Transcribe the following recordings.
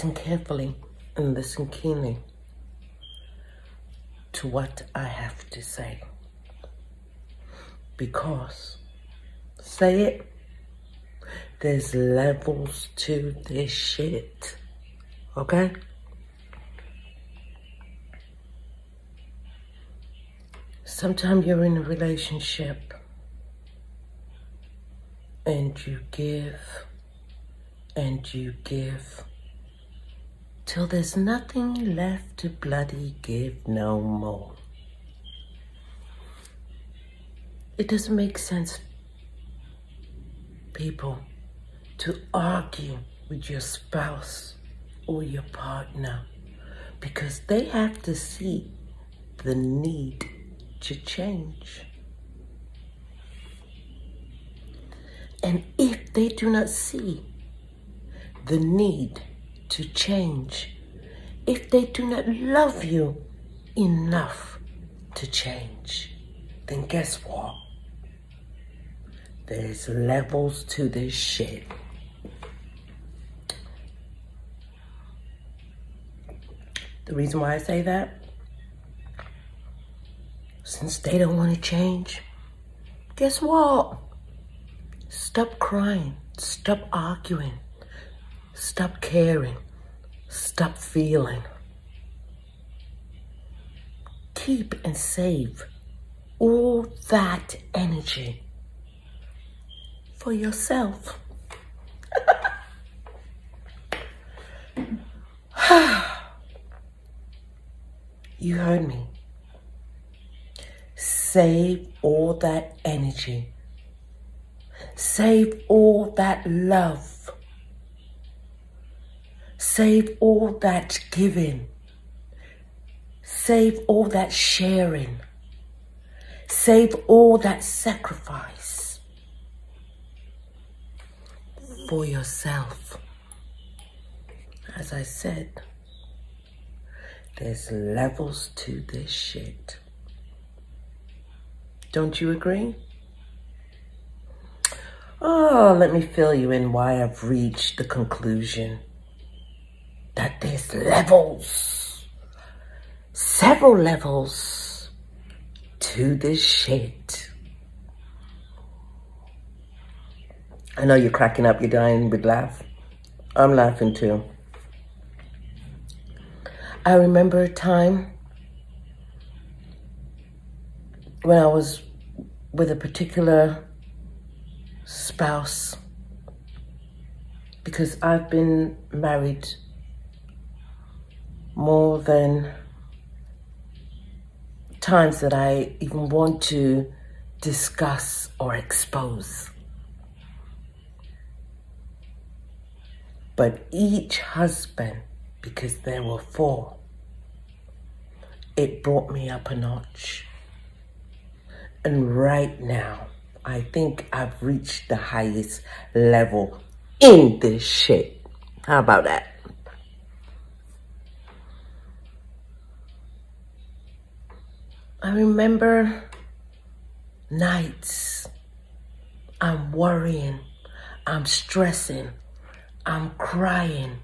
listen carefully and listen keenly to what I have to say. Because, say it, there's levels to this shit, okay? Sometimes you're in a relationship and you give till there's nothing left to bloody give no more. It doesn't make sense, people, to argue with your spouse or your partner because they have to see the need to change. And if they do not see the need to change, if they do not love you enough to change, then guess what? There's levels to this shit. The reason why I say that, since they don't want to change, guess what? Stop crying, stop arguing, stop caring, stop feeling. Keep and save all that energy for yourself. You heard me. Save all that energy. Save all that love. Save all that giving. Save all that sharing. Save all that sacrifice for yourself. As I said, there's levels to this shit. Don't you agree? Oh, let me fill you in why I've reached the conclusion that there's levels, several levels to this shit. I know you're cracking up, you're dying with laugh. I'm laughing too. I remember a time when I was with a particular spouse, because I've been married more than times that I even want to discuss or expose. But each husband, because there were 4, it brought me up a notch. And right now, I think I've reached the highest level in this shit. How about that? I remember nights I'm worrying, I'm stressing, I'm crying,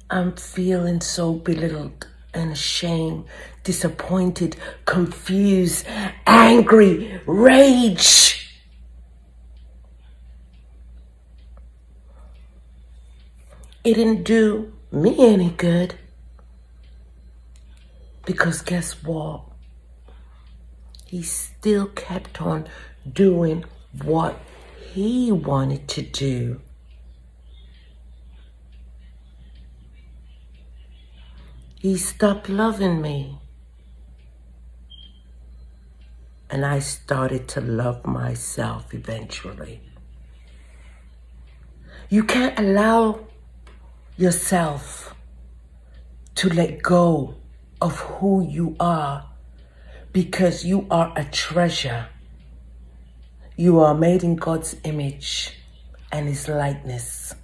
I'm feeling so belittled and ashamed, disappointed, confused, angry, rage. It didn't do me any good, because guess what? He still kept on doing what he wanted to do. He stopped loving me. And I started to love myself eventually. You can't allow yourself to let go of who you are, because you are a treasure. You are made in God's image and His likeness.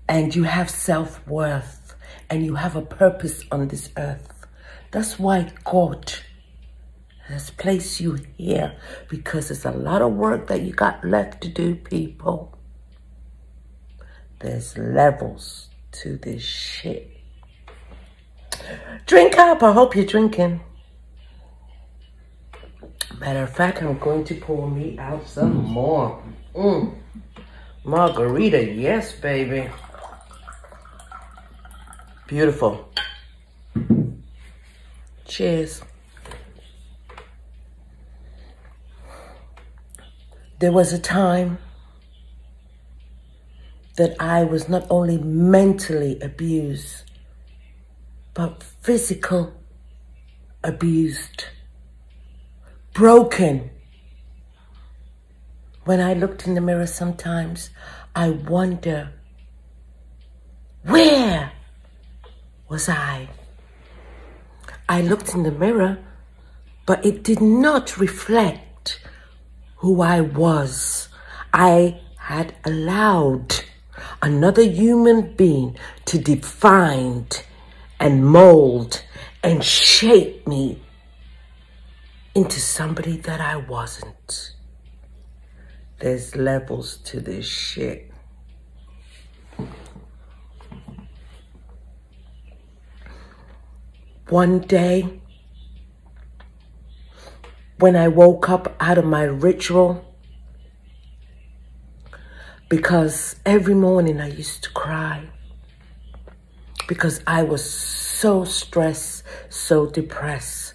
And you have self-worth, and you have a purpose on this earth. That's why God has placed you here, because there's a lot of work that you got left to do, people. There's levels to this shit. Drink up. I hope you're drinking. Matter of fact, I'm going to pour me out some more. Margarita, yes, baby. Beautiful. Cheers. There was a time that I was not only mentally abused, but physical abused, broken. When I looked in the mirror sometimes, I wonder, where was I? I looked in the mirror, but it did not reflect who I was. I had allowed another human being to define and mold and shape me into somebody that I wasn't. There's levels to this shit. One day, when I woke up out of my ritual, because every morning I used to cry because I was so stressed, so depressed,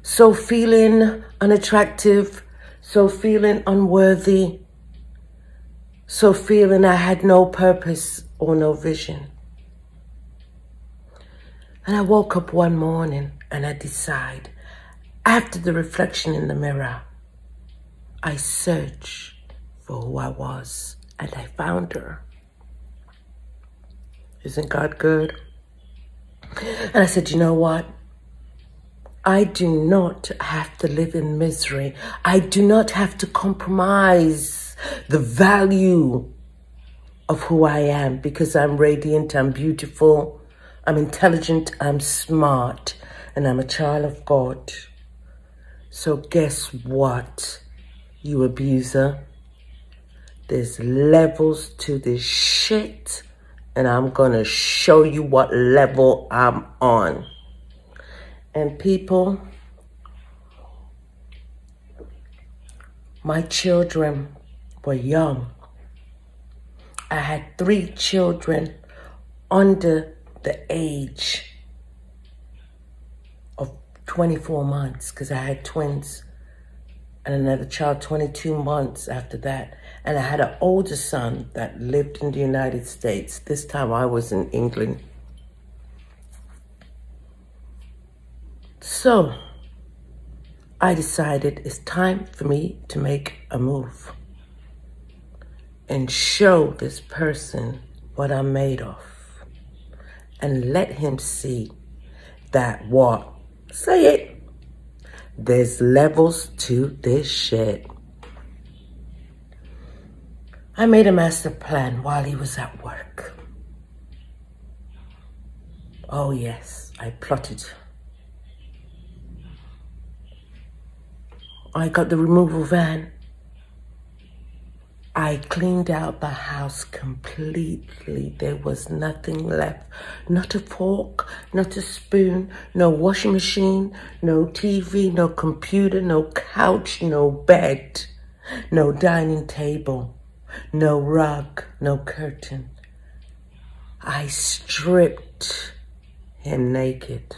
so feeling unattractive, so feeling unworthy, so feeling I had no purpose or no vision. And I woke up one morning and I decided, after the reflection in the mirror, I searched for who I was and I found her. Isn't God good? And I said, you know what? I do not have to live in misery. I do not have to compromise the value of who I am because I'm radiant, I'm beautiful, I'm intelligent, I'm smart, and I'm a child of God. So guess what, you abuser? There's levels to this shit, and I'm gonna show you what level I'm on. And people, my children were young. I had 3 children under the age of 24 months because I had twins, and another child 22 months after that. And I had an older son that lived in the United States. This time I was in England. So I decided it's time for me to make a move and show this person what I'm made of and let him see that what? Say it. There's levels to this shit. I made a master plan while he was at work. Oh yes, I plotted. I got the removal van. I cleaned out the house completely. There was nothing left. Not a fork, not a spoon, no washing machine, no TV, no computer, no couch, no bed, no dining table, no rug, no curtain. I stripped him naked.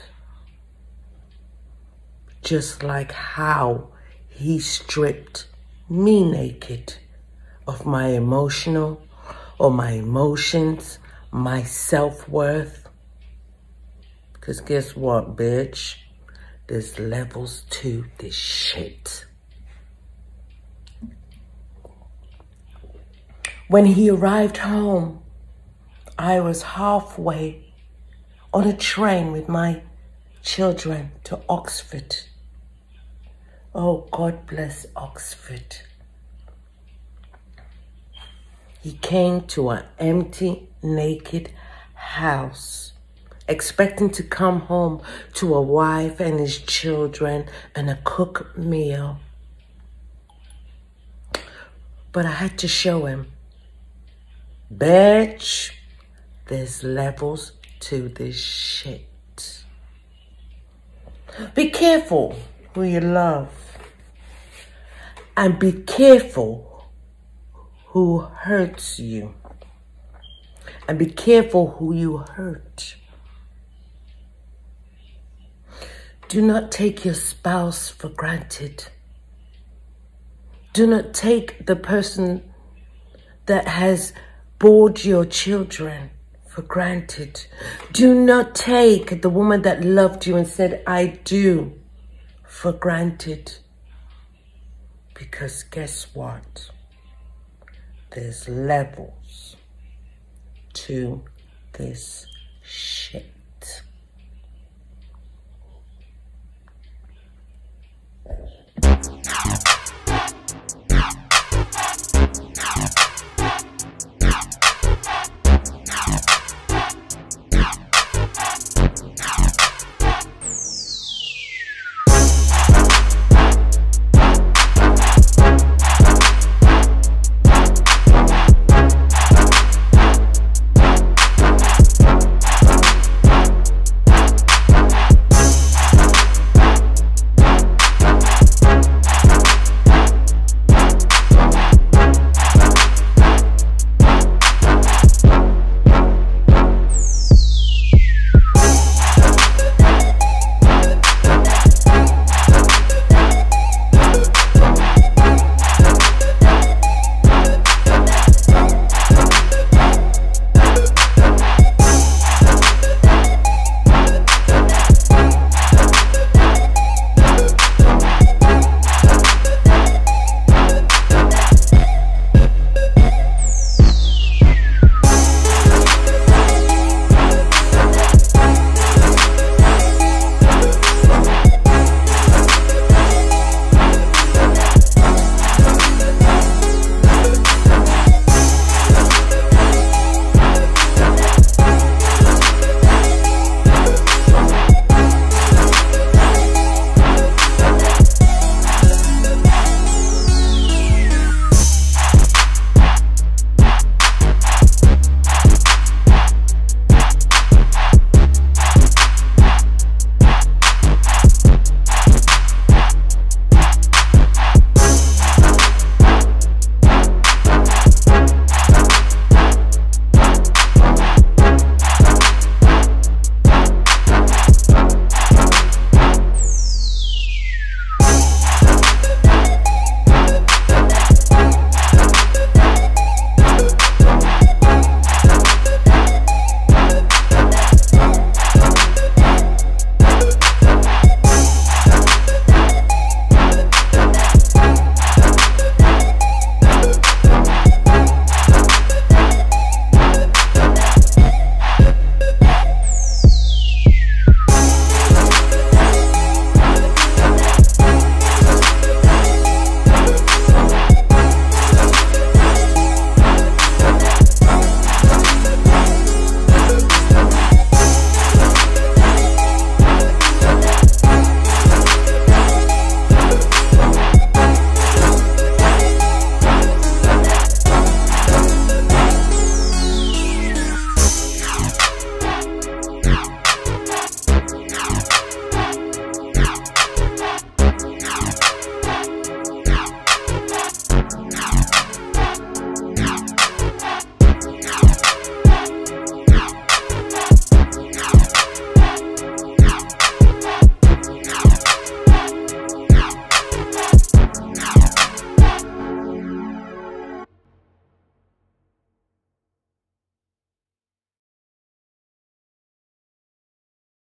Just like how he stripped me naked of my emotional or my emotions, my self-worth. Because guess what, bitch? There's levels to this shit. When he arrived home, I was halfway on a train with my children to Oxford. Oh, God bless Oxford. He came to an empty, naked house, expecting to come home to a wife and his children and a cooked meal. But I had to show him, bitch, There's levels to this shit. Be careful who you love. And be careful who hurts you. And be careful who you hurt. Do not take your spouse for granted. Do not take the person that has bored your children for granted. Do not take the woman that loved you and said, I do, for granted. Because guess what? There's levels to this shit.